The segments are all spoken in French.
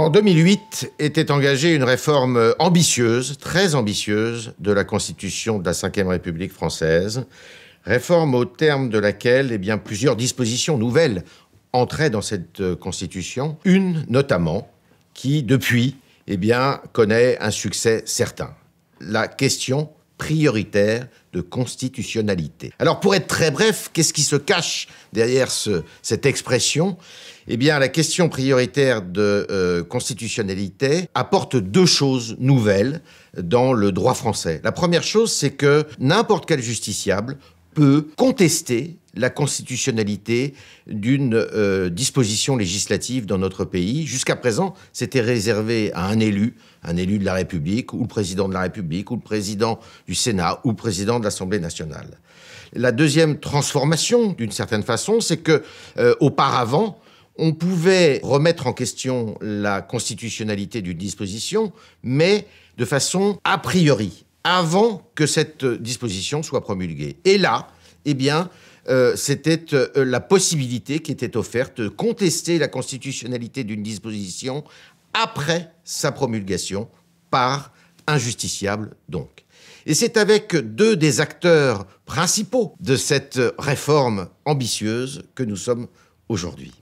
En 2008 était engagée une réforme ambitieuse, très ambitieuse, de la Constitution de la Ve République française. Réforme au terme de laquelle plusieurs dispositions nouvelles entraient dans cette Constitution. Une notamment qui, depuis, connaît un succès certain. La question prioritaire de constitutionnalité. Alors, pour être très bref, qu'est-ce qui se cache derrière cette expression ? La question prioritaire de constitutionnalité apporte deux choses nouvelles dans le droit français. La première chose, c'est que n'importe quel justiciable peut contester la constitutionnalité d'une disposition législative dans notre pays. Jusqu'à présent, c'était réservé à un élu de la République, ou le président de la République, ou le président du Sénat, ou le président de l'Assemblée nationale. La deuxième transformation, d'une certaine façon, c'est que auparavant, on pouvait remettre en question la constitutionnalité d'une disposition, mais de façon a priori, avant que cette disposition soit promulguée. Et là, c'était la possibilité qui était offerte de contester la constitutionnalité d'une disposition après sa promulgation par un justiciable, donc. Et c'est avec deux des acteurs principaux de cette réforme ambitieuse que nous sommes aujourd'hui.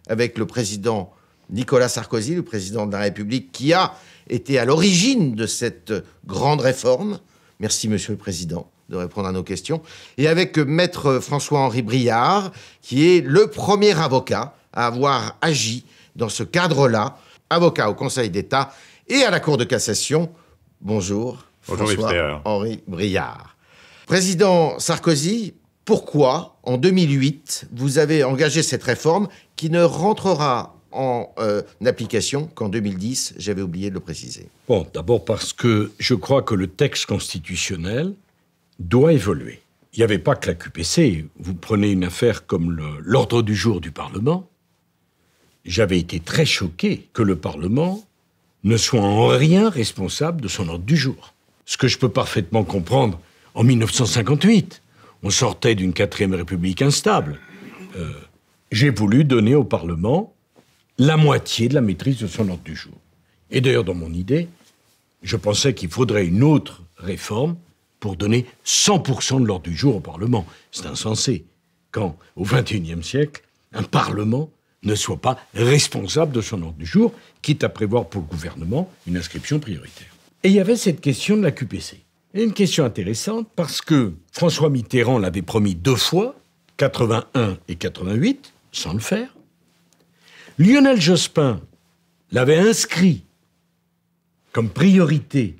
Avec le président Nicolas Sarkozy, le président de la République, qui a été à l'origine de cette grande réforme. Merci, Monsieur le Président, de répondre à nos questions. Et avec Maître François-Henri Briard, qui est le premier avocat à avoir agi dans ce cadre-là, avocat au Conseil d'État et à la Cour de cassation. Bonjour, François-Henri Briard. Président Sarkozy, pourquoi, en 2008, vous avez engagé cette réforme qui ne rentrera en application qu'en 2010, j'avais oublié de le préciser. Bon, d'abord parce que je crois que le texte constitutionnel doit évoluer. Il n'y avait pas que la QPC. Vous prenez une affaire comme l'ordre du jour du Parlement. J'avais été très choqué que le Parlement ne soit en rien responsable de son ordre du jour. Ce que je peux parfaitement comprendre, en 1958, on sortait d'une 4e République instable. J'ai voulu donner au Parlement la moitié de la maîtrise de son ordre du jour. Et d'ailleurs, dans mon idée, je pensais qu'il faudrait une autre réforme pour donner 100% de l'ordre du jour au Parlement. C'est insensé quand, au XXIe siècle, un Parlement ne soit pas responsable de son ordre du jour, quitte à prévoir pour le gouvernement une inscription prioritaire. Et il y avait cette question de la QPC. Et une question intéressante parce que François Mitterrand l'avait promis 2 fois, 81 et 88, sans le faire. Lionel Jospin l'avait inscrit comme priorité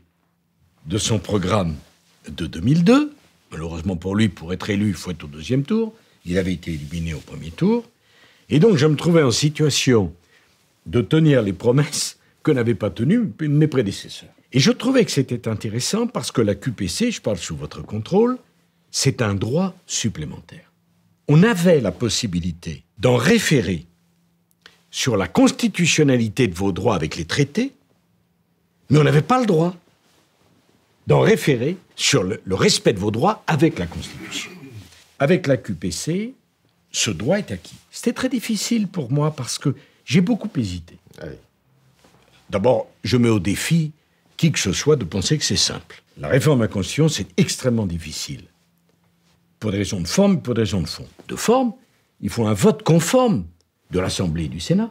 de son programme de 2002. Malheureusement pour lui, pour être élu, il faut être au 2e tour. Il avait été éliminé au 1er tour. Et donc je me trouvais en situation de tenir les promesses que n'avaient pas tenues mes prédécesseurs. Et je trouvais que c'était intéressant parce que la QPC, je parle sous votre contrôle, c'est un droit supplémentaire. On avait la possibilité d'en référer sur la constitutionnalité de vos droits avec les traités, mais on n'avait pas le droit d'en référer sur le respect de vos droits avec la Constitution. Avec la QPC, ce droit est acquis. C'était très difficile pour moi parce que j'ai beaucoup hésité. Allez. D'abord, je mets au défi qui que ce soit de penser que c'est simple. La réforme de la Constitution, c'est extrêmement difficile. Pour des raisons de forme et pour des raisons de fond. De forme, il faut un vote conforme de l'Assemblée et du Sénat.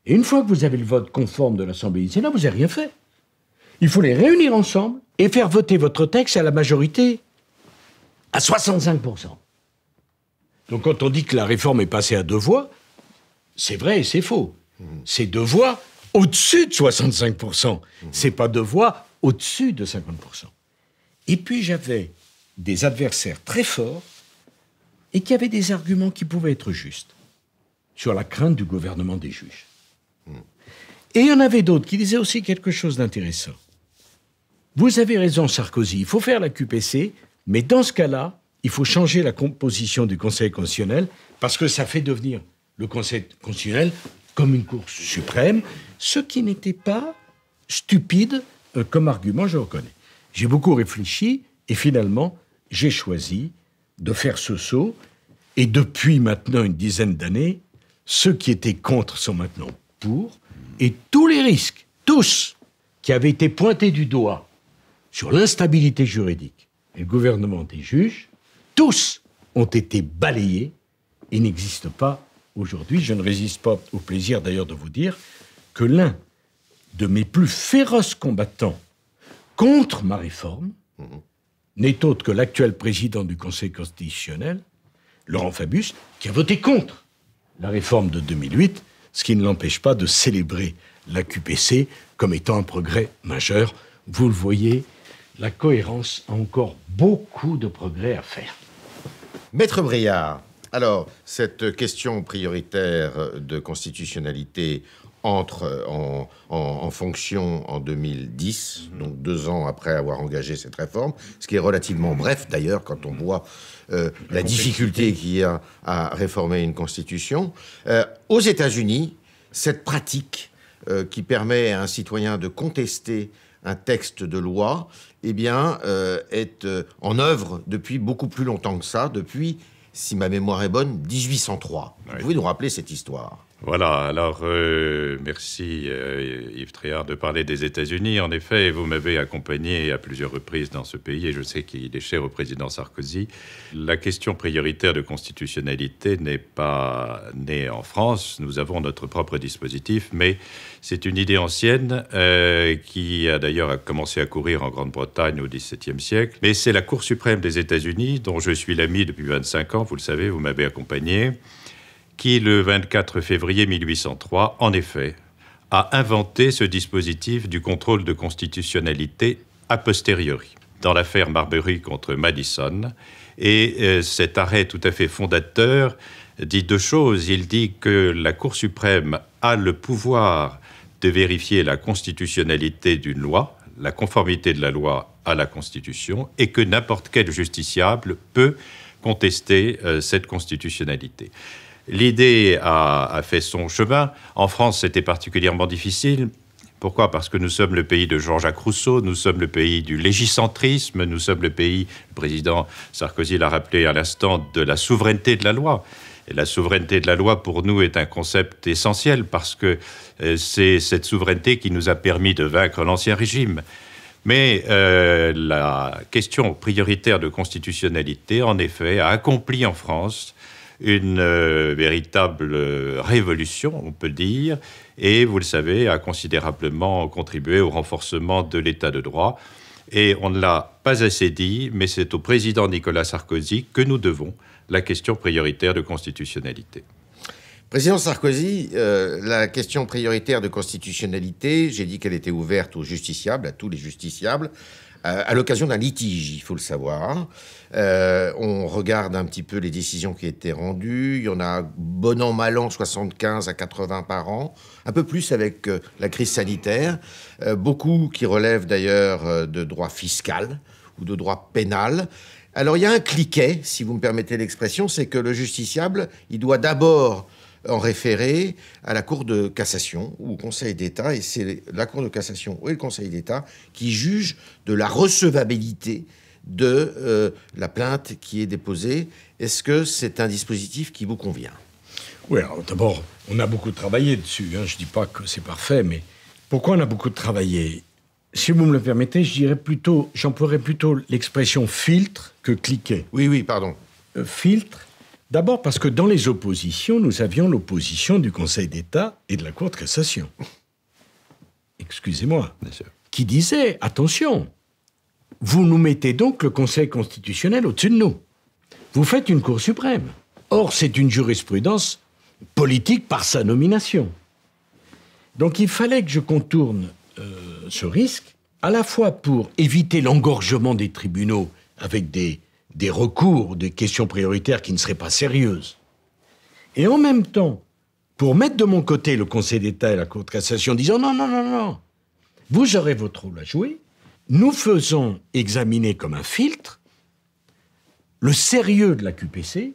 Et une fois que vous avez le vote conforme de l'Assemblée et du Sénat, vous n'avez rien fait. Il faut les réunir ensemble et faire voter votre texte à la majorité à 65%. Donc quand on dit que la réforme est passée à 2 voix, c'est vrai et c'est faux. C'est 2 voix au-dessus de 65%. C'est pas 2 voix au-dessus de 50%. Et puis j'avais des adversaires très forts et qui avaient des arguments qui pouvaient être justes sur la crainte du gouvernement des juges. Et il y en avait d'autres qui disaient aussi quelque chose d'intéressant. Vous avez raison, Sarkozy, il faut faire la QPC, mais dans ce cas-là, il faut changer la composition du Conseil constitutionnel parce que ça fait devenir le Conseil constitutionnel comme une Cour suprême, ce qui n'était pas stupide comme argument, je reconnais. J'ai beaucoup réfléchi et finalement, j'ai choisi de faire ce saut. Et depuis maintenant une dizaine d'années, ceux qui étaient contre sont maintenant pour. Et tous les risques, tous, qui avaient été pointés du doigt sur l'instabilité juridique et le gouvernement des juges, tous ont été balayés et n'existent pas aujourd'hui. Je ne résiste pas au plaisir d'ailleurs de vous dire que l'un de mes plus féroces combattants contre ma réforme n'est autre que l'actuel président du Conseil constitutionnel, Laurent Fabius, qui a voté contre la réforme de 2008, ce qui ne l'empêche pas de célébrer la QPC comme étant un progrès majeur. Vous le voyez, la cohérence a encore beaucoup de progrès à faire. Maître Briard, alors, cette question prioritaire de constitutionnalité entre en fonction en 2010, donc 2 ans après avoir engagé cette réforme, ce qui est relativement bref d'ailleurs quand on voit la difficulté qu'il y a à réformer une constitution. Aux États-Unis, cette pratique qui permet à un citoyen de contester un texte de loi, eh bien, est en œuvre depuis beaucoup plus longtemps que ça, depuis, si ma mémoire est bonne, 1803. Vous pouvez nous rappeler cette histoire ? Voilà, alors merci Yves Tréhard de parler des États-Unis. En effet, vous m'avez accompagné à plusieurs reprises dans ce pays et je sais qu'il est cher au président Sarkozy. La question prioritaire de constitutionnalité n'est pas née en France. Nous avons notre propre dispositif, mais c'est une idée ancienne qui a d'ailleurs commencé à courir en Grande-Bretagne au XVIIe siècle. Mais c'est la Cour suprême des États-Unis, dont je suis l'ami depuis 25 ans, vous le savez, vous m'avez accompagné, qui, le 24 février 1803, en effet, a inventé ce dispositif du contrôle de constitutionnalité a posteriori, dans l'affaire Marbury contre Madison. Et cet arrêt tout à fait fondateur dit 2 choses. Il dit que la Cour suprême a le pouvoir de vérifier la constitutionnalité d'une loi, la conformité de la loi à la Constitution, et que n'importe quel justiciable peut contester cette constitutionnalité. L'idée a fait son chemin. En France, c'était particulièrement difficile. Pourquoi ? Parce que nous sommes le pays de Jean-Jacques Rousseau, nous sommes le pays du légicentrisme, nous sommes le pays, le président Sarkozy l'a rappelé à l'instant, de la souveraineté de la loi. Et la souveraineté de la loi, pour nous, est un concept essentiel parce que c'est cette souveraineté qui nous a permis de vaincre l'Ancien Régime. Mais la question prioritaire de constitutionnalité, en effet, a accompli en France une véritable révolution, on peut dire, et, vous le savez, a considérablement contribué au renforcement de l'état de droit. Et on ne l'a pas assez dit, mais c'est au président Nicolas Sarkozy que nous devons la question prioritaire de constitutionnalité. Président Sarkozy, la question prioritaire de constitutionnalité, j'ai dit qu'elle était ouverte aux justiciables, à tous les justiciables, à l'occasion d'un litige, il faut le savoir. On regarde un petit peu les décisions qui étaient rendues. Il y en a bon an, mal an, 75 à 80 par an. Un peu plus avec la crise sanitaire. Beaucoup qui relèvent d'ailleurs de droit fiscal ou de droit pénal. Alors il y a un cliquet, si vous me permettez l'expression, c'est que le justiciable, il doit d'abord en référer à la Cour de cassation ou au Conseil d'État, et c'est la Cour de cassation ou le Conseil d'État qui juge de la recevabilité de la plainte qui est déposée. Est-ce que c'est un dispositif qui vous convient ? Oui, alors d'abord, on a beaucoup travaillé dessus. Je ne dis pas que c'est parfait, mais pourquoi on a beaucoup travaillé ? Si vous me le permettez, j'emploierais plutôt l'expression filtre que cliquet. Oui, pardon. Filtre. D'abord parce que dans les oppositions, nous avions l'opposition du Conseil d'État et de la Cour de cassation. Excusez-moi. Qui disait, attention, vous nous mettez donc le Conseil constitutionnel au-dessus de nous. Vous faites une Cour suprême. Or, c'est une jurisprudence politique par sa nomination. Donc il fallait que je contourne ce risque, à la fois pour éviter l'engorgement des tribunaux avec des recours, des questions prioritaires qui ne seraient pas sérieuses. Et en même temps, pour mettre de mon côté le Conseil d'État et la Cour de cassation, disant non, vous aurez votre rôle à jouer, nous faisons examiner comme un filtre le sérieux de la QPC,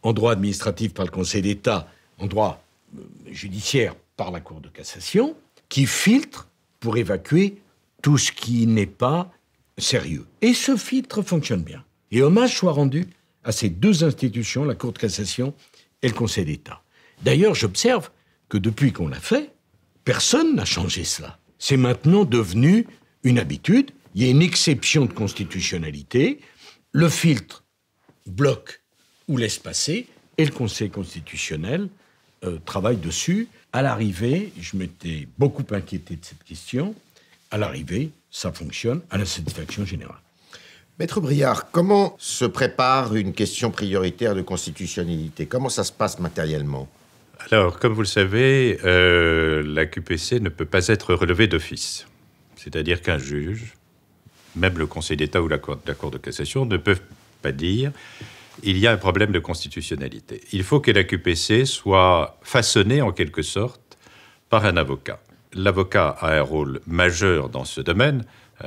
en droit administratif par le Conseil d'État, en droit judiciaire par la Cour de cassation, qui filtre pour évacuer tout ce qui n'est pas sérieux. Et ce filtre fonctionne bien. Et hommage soit rendu à ces 2 institutions, la Cour de cassation et le Conseil d'État. D'ailleurs, j'observe que depuis qu'on l'a fait, personne n'a changé cela. C'est maintenant devenu une habitude. Il y a une exception de constitutionnalité. Le filtre bloque ou laisse passer, et le Conseil constitutionnel travaille dessus. À l'arrivée, je m'étais beaucoup inquiété de cette question. À l'arrivée, ça fonctionne à la satisfaction générale. Maître Briard, comment se prépare une question prioritaire de constitutionnalité? Comment ça se passe matériellement? Alors, comme vous le savez, la QPC ne peut pas être relevée d'office. C'est-à-dire qu'un juge, même le Conseil d'État ou la Cour de cassation, ne peuvent pas dire il y a un problème de constitutionnalité. Il faut que la QPC soit façonnée, en quelque sorte, par un avocat. L'avocat a un rôle majeur dans ce domaine.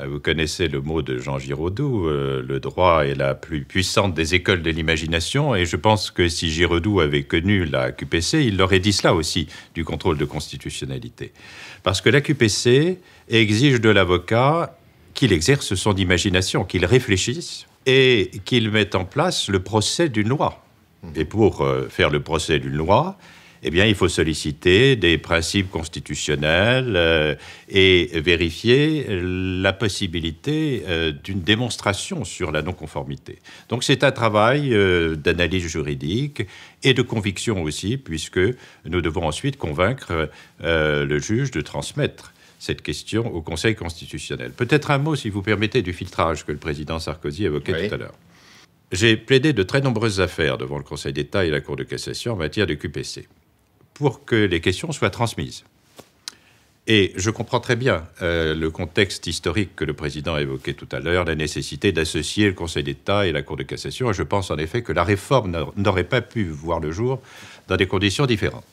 Vous connaissez le mot de Jean Giraudoux, le droit est la plus puissante des écoles de l'imagination, et je pense que si Giraudoux avait connu la QPC, il aurait dit cela aussi, du contrôle de constitutionnalité. Parce que la QPC exige de l'avocat qu'il exerce son imagination, qu'il réfléchisse, et qu'il mette en place le procès d'une loi. Et pour faire le procès d'une loi, eh bien, il faut solliciter des principes constitutionnels et vérifier la possibilité d'une démonstration sur la non-conformité. Donc, c'est un travail d'analyse juridique et de conviction aussi, puisque nous devons ensuite convaincre le juge de transmettre cette question au Conseil constitutionnel. Peut-être un mot, si vous permettez, du filtrage que le président Sarkozy évoquait tout à l'heure. J'ai plaidé de très nombreuses affaires devant le Conseil d'État et la Cour de cassation en matière de QPC, pour que les questions soient transmises. Et je comprends très bien le contexte historique que le président a évoqué tout à l'heure, la nécessité d'associer le Conseil d'État et la Cour de cassation. Et je pense en effet que la réforme n'aurait pas pu voir le jour dans des conditions différentes.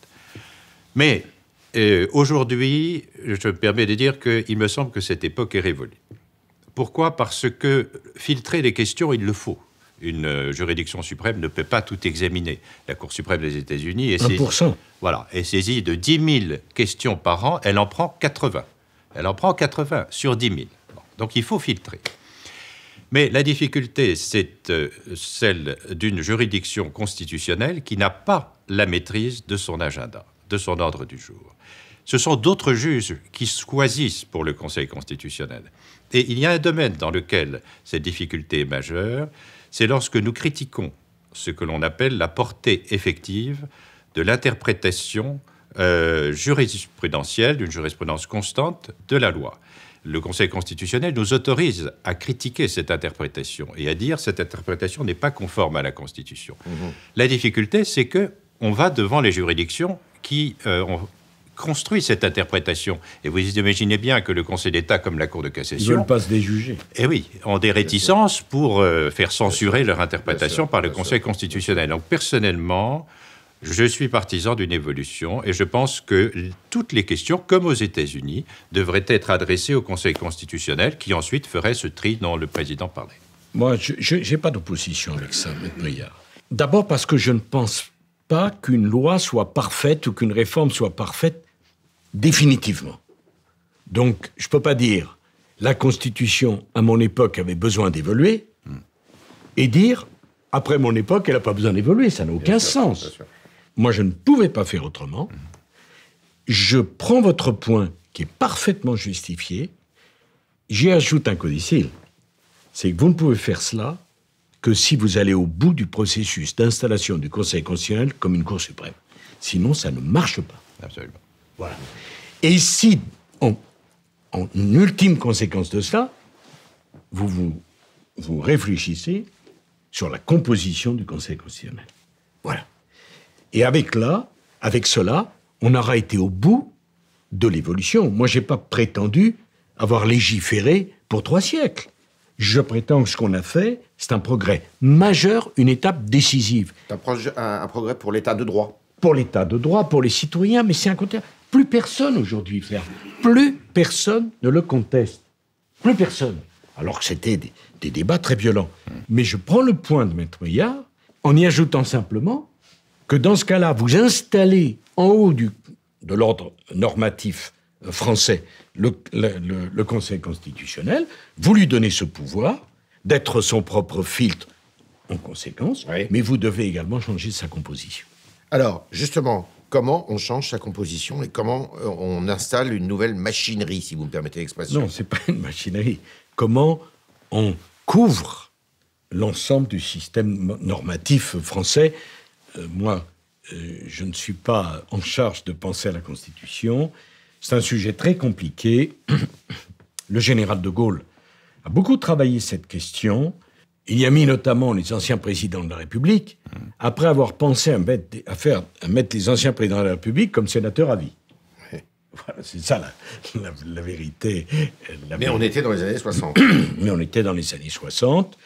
Mais aujourd'hui, je me permets de dire qu'il me semble que cette époque est révolue. Pourquoi ? Parce que filtrer les questions, il le faut. Une juridiction suprême ne peut pas tout examiner. La Cour suprême des États-Unis est saisie de 10 000 questions par an. Elle en prend 80. Elle en prend 80 sur 10 000. Bon, donc il faut filtrer. Mais la difficulté, c'est celle d'une juridiction constitutionnelle qui n'a pas la maîtrise de son agenda, de son ordre du jour. Ce sont d'autres juges qui choisissent pour le Conseil constitutionnel. Et il y a un domaine dans lequel cette difficulté est majeure, c'est lorsque nous critiquons ce que l'on appelle la portée effective de l'interprétation jurisprudentielle, d'une jurisprudence constante de la loi. Le Conseil constitutionnel nous autorise à critiquer cette interprétation et à dire que cette interprétation n'est pas conforme à la Constitution. La difficulté, c'est qu'on va devant les juridictions qui ont construit cette interprétation. Et vous imaginez bien que le Conseil d'État, comme la Cour de cassation... Ils ne veulent pas se déjuger. Eh oui, ont des réticences pour faire censurer leur interprétation par le Conseil constitutionnel. Donc, personnellement, je suis partisan d'une évolution et je pense que toutes les questions, comme aux États-Unis, devraient être adressées au Conseil constitutionnel qui ensuite ferait ce tri dont le président parlait. Moi, je n'ai pas d'opposition avec ça, M. Briard. D'abord parce que je ne pense pas qu'une loi soit parfaite ou qu'une réforme soit parfaite définitivement. Donc, je ne peux pas dire la Constitution, à mon époque, avait besoin d'évoluer et dire, après mon époque, elle n'a pas besoin d'évoluer. Ça n'a aucun sens. Moi, je ne pouvais pas faire autrement. Je prends votre point, qui est parfaitement justifié. J'y ajoute un codicile. C'est que vous ne pouvez faire cela que si vous allez au bout du processus d'installation du Conseil constitutionnel comme une Cour suprême. Sinon, ça ne marche pas. Absolument. Voilà. Et si, en ultime conséquence de cela, vous réfléchissez sur la composition du Conseil constitutionnel. Voilà. Et avec cela, on aura été au bout de l'évolution. Moi, je n'ai pas prétendu avoir légiféré pour 3 siècles. Je prétends que ce qu'on a fait, c'est un progrès majeur, une étape décisive. Un progrès pour l'état de droit. Pour l'état de droit, pour les citoyens, mais c'est un côté... Plus personne aujourd'hui, frère. Plus personne ne le conteste. Plus personne. Alors que c'était des débats très violents. Mais je prends le point de Maître Briard en y ajoutant simplement que dans ce cas-là, vous installez en haut de l'ordre normatif français le Conseil constitutionnel, vous lui donnez ce pouvoir d'être son propre filtre en conséquence, oui. Mais vous devez également changer sa composition. Alors, justement, comment on change sa composition et comment on installe une nouvelle machinerie, si vous me permettez l'expression. Non, ce n'est pas une machinerie. Comment on couvre l'ensemble du système normatif français. Moi, je ne suis pas en charge de penser à la Constitution. C'est un sujet très compliqué. Le général de Gaulle a beaucoup travaillé cette question. Il y a mis notamment les anciens présidents de la République, après avoir pensé à mettre les anciens présidents de la République comme sénateurs à vie. Voilà, c'est ça la vérité. Mais on était dans les années 60. Mais on était dans les années 60.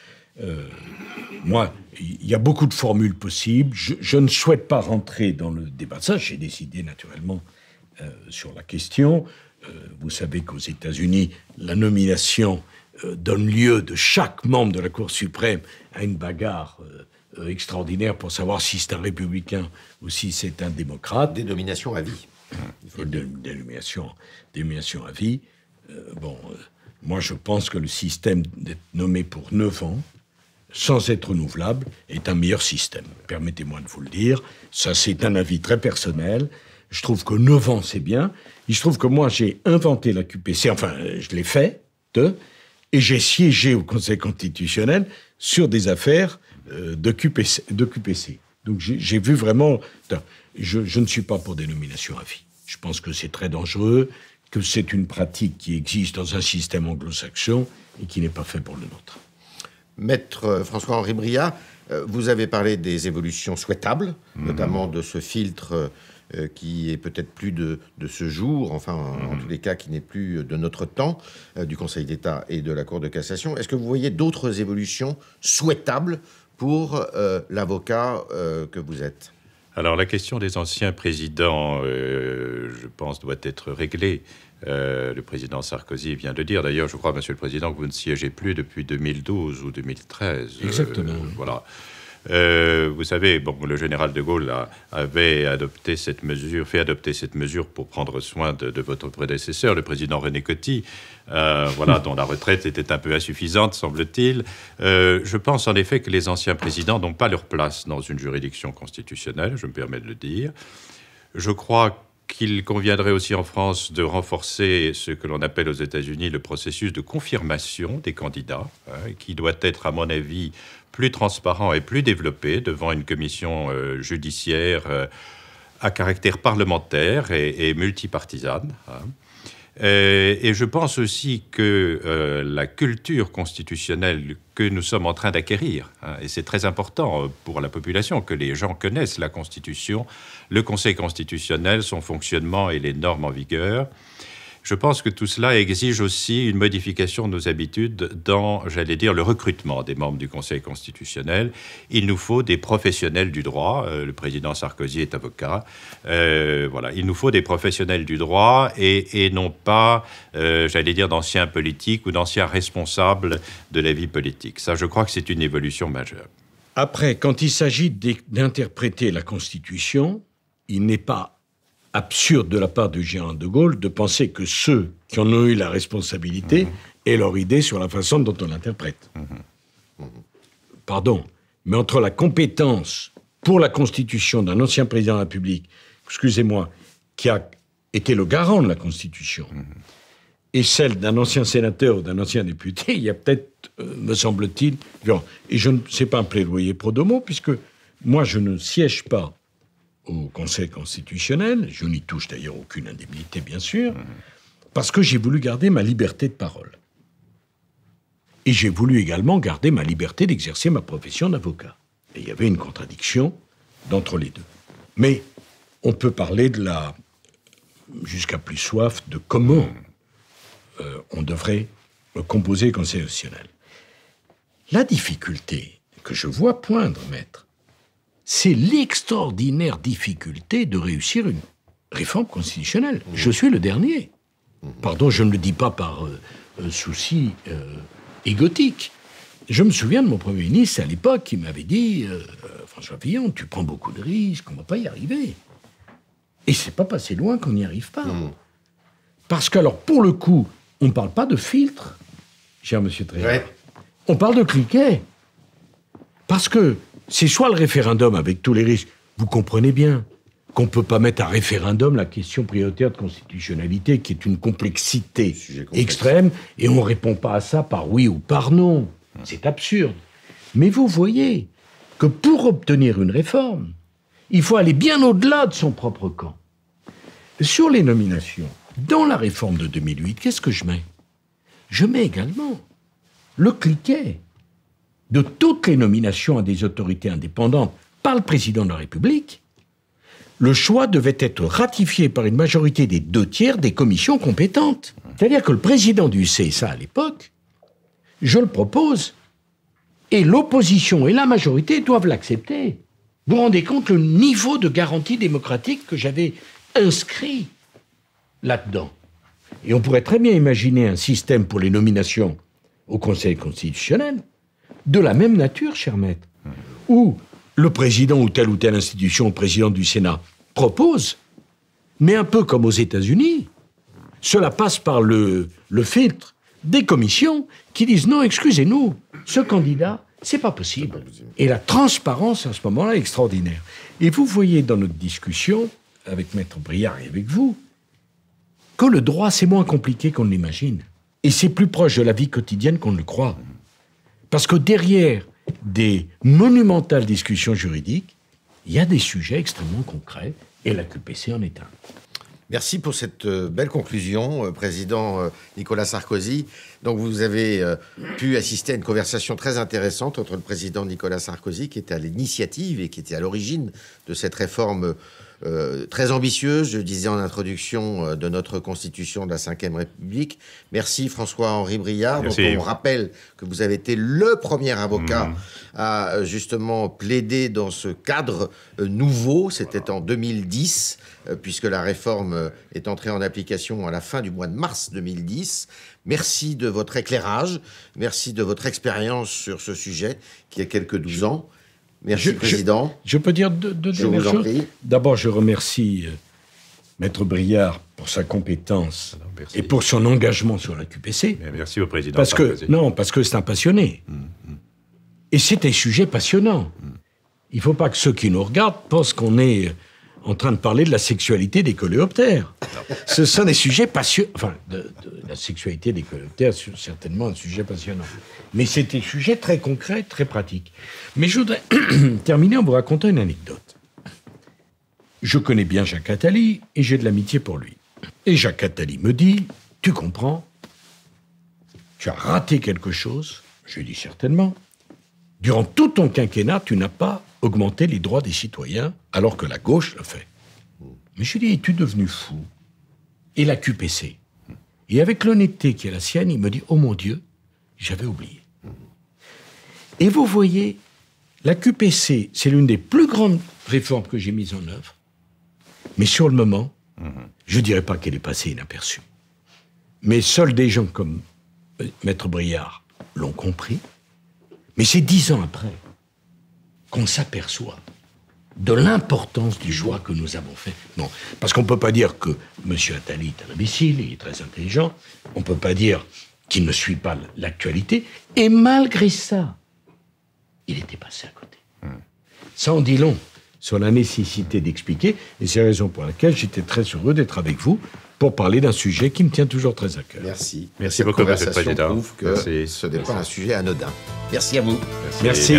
Moi, il y a beaucoup de formules possibles. Je ne souhaite pas rentrer dans le débat de ça. J'ai décidé naturellement sur la question. Vous savez qu'aux États-Unis, la nomination donne lieu de chaque membre de la Cour suprême à une bagarre extraordinaire pour savoir si c'est un républicain ou si c'est un démocrate. Des nominations à vie. Des nominations à vie. Moi, je pense que le système d'être nommé pour 9 ans, sans être renouvelable, est un meilleur système. Permettez-moi de vous le dire. Ça, c'est un avis très personnel. Je trouve que 9 ans, c'est bien. Il se trouve que moi, j'ai inventé la QPC. Enfin, je l'ai fait, et j'ai siégé au Conseil constitutionnel sur des affaires de QPC. Donc, j'ai vu vraiment... Je ne suis pas pour des nominations à vie. Je pense que c'est très dangereux, que c'est une pratique qui existe dans un système anglo-saxon et qui n'est pas fait pour le nôtre. Maître François-Henri Briat, vous avez parlé des évolutions souhaitables, notamment de ce filtre qui est peut-être plus de ce jour, enfin, en tous les cas, qui n'est plus de notre temps, du Conseil d'État et de la Cour de cassation. Est-ce que vous voyez d'autres évolutions souhaitables pour l'avocat que vous êtes ? Alors, la question des anciens présidents, je pense, doit être réglée. Le président Sarkozy vient de dire, d'ailleurs, je crois, Monsieur le Président, que vous ne siégez plus depuis 2012 ou 2013. Exactement. Voilà. Vous savez, le général de Gaulle avait adopté cette mesure, fait adopter cette mesure pour prendre soin de votre prédécesseur, le président René Coty, dont la retraite était un peu insuffisante, semble-t-il. Je pense en effet que les anciens présidents n'ont pas leur place dans une juridiction constitutionnelle, je me permets de le dire. Je crois qu'il conviendrait aussi en France de renforcer ce que l'on appelle aux États-Unis le processus de confirmation des candidats, qui doit être, à mon avis, plus transparent et plus développé devant une commission judiciaire à caractère parlementaire et multipartisane. Et je pense aussi que la culture constitutionnelle que nous sommes en train d'acquérir, et c'est très important pour la population que les gens connaissent la Constitution, le Conseil constitutionnel, son fonctionnement et les normes en vigueur. Je pense que tout cela exige aussi une modification de nos habitudes dans, j'allais dire, le recrutement des membres du Conseil constitutionnel. Il nous faut des professionnels du droit. Le président Sarkozy est avocat. Il nous faut des professionnels du droit et non pas, j'allais dire, d'anciens politiques ou d'anciens responsables de la vie politique. Ça, je crois que c'est une évolution majeure. Après, quand il s'agit d'interpréter la Constitution, il n'est pas absurde de la part du général de Gaulle de penser que ceux qui en ont eu la responsabilité aient leur idée sur la façon dont on l'interprète. Pardon, mais entre la compétence pour la Constitution d'un ancien président de la République, excusez-moi, qui a été le garant de la Constitution, et celle d'un ancien sénateur ou d'un ancien député, il y a peut-être, me semble-t-il, et c'est pas un plaidoyer pro domo, puisque moi je ne siège pas au Conseil constitutionnel, je n'y touche d'ailleurs aucune indemnité, bien sûr, parce que j'ai voulu garder ma liberté de parole. Et j'ai voulu également garder ma liberté d'exercer ma profession d'avocat. Et il y avait une contradiction d'entre les deux. Mais on peut parler jusqu'à plus soif, de comment on devrait composer le Conseil constitutionnel. La difficulté que je vois poindre, maître, c'est l'extraordinaire difficulté de réussir une réforme constitutionnelle. Je suis le dernier. Pardon, je ne le dis pas par souci égotique. Je me souviens de mon Premier ministre à l'époque qui m'avait dit « François Fillon, tu prends beaucoup de risques, on ne va pas y arriver. » Et c'est pas passé loin qu'on n'y arrive pas. Parce que, alors, pour le coup, on ne parle pas de filtre, cher monsieur Tréhard. Ouais. On parle de cliquet. Parce que c'est soit le référendum avec tous les risques, vous comprenez bien. qu'on ne peut pas mettre à référendum la question prioritaire de constitutionnalité, qui est une complexité extrême, et on ne répond pas à ça par oui ou par non. C'est absurde. Mais vous voyez que pour obtenir une réforme, il faut aller bien au-delà de son propre camp. Sur les nominations, dans la réforme de 2008, qu'est-ce que je mets? Je mets également le cliquet de toutes les nominations à des autorités indépendantes par le président de la République. Le choix devait être ratifié par une majorité des 2/3 des commissions compétentes. C'est-à-dire que le président du CSA à l'époque, je le propose, et l'opposition et la majorité doivent l'accepter. Vous vous rendez compte le niveau de garantie démocratique que j'avais inscrit là-dedans? Et on pourrait très bien imaginer un système pour les nominations au Conseil constitutionnel de la même nature, cher maître, où le président ou telle institution, le président du Sénat, propose, mais un peu comme aux États-Unis, cela passe par le filtre des commissions qui disent non, excusez-nous, ce candidat, c'est pas possible. Et la transparence à ce moment-là est extraordinaire. Et vous voyez dans notre discussion, avec Maître Briard et avec vous, que le droit, c'est moins compliqué qu'on ne l'imagine. Et c'est plus proche de la vie quotidienne qu'on ne le croit. Parce que derrière des monumentales discussions juridiques, il y a des sujets extrêmement concrets, et la QPC en est un. Merci pour cette belle conclusion, Président Nicolas Sarkozy. Donc vous avez pu assister à une conversation très intéressante entre le Président Nicolas Sarkozy, qui était à l'initiative et qui était à l'origine de cette réforme très ambitieuse, je disais en introduction, de notre Constitution de la Ve République. Merci François-Henri Briard. Merci. Donc on rappelle que vous avez été le premier avocat à justement plaider dans ce cadre nouveau. C'était en 2010, puisque la réforme est entrée en application à la fin du mois de mars 2010. Merci de votre éclairage, merci de votre expérience sur ce sujet qui a quelques 12 ans. Merci, Président. Je peux dire deux dernières choses. D'abord, je remercie Maître Briard pour sa compétence et pour son engagement sur la QPC. Merci au Président Sarkozy. Parce que c'est un passionné. Et c'est un sujet passionnant. Il ne faut pas que ceux qui nous regardent pensent qu'on est en train de parler de la sexualité des coléoptères. Ce sont des sujets passionnants. Enfin, de la sexualité des coléoptères, c'est certainement un sujet passionnant. Mais c'est des sujets très concrets, très pratiques. Mais je voudrais terminer en vous racontant une anecdote. Je connais bien Jacques Attali et j'ai de l'amitié pour lui. Et Jacques Attali me dit, tu comprends, tu as raté quelque chose. Je lui dis certainement. Durant tout ton quinquennat, tu n'as pas augmenté les droits des citoyens, alors que la gauche le fait. Mais je lui dis, es-tu devenu fou? Et la QPC? Et avec l'honnêteté qui est la sienne, il me dit, oh mon Dieu, j'avais oublié. Et vous voyez, la QPC, c'est l'une des plus grandes réformes que j'ai mises en œuvre. Mais sur le moment, je ne dirais pas qu'elle est passée inaperçue. Mais seuls des gens comme Maître Briard l'ont compris. Mais c'est 10 ans après qu'on s'aperçoit de l'importance du choix que nous avons fait. Non, parce qu'on ne peut pas dire que M. Attali est un imbécile, il est très intelligent. On ne peut pas dire qu'il ne suit pas l'actualité. Et malgré ça, il était passé à côté. Ça en dit long sur la nécessité d'expliquer. Et c'est la raison pour laquelle j'étais très heureux d'être avec vous pour parler d'un sujet qui me tient toujours très à cœur. Merci. Merci beaucoup, Monsieur le Président. Prouve que ce n'est pas un sujet anodin. Merci à vous. Merci.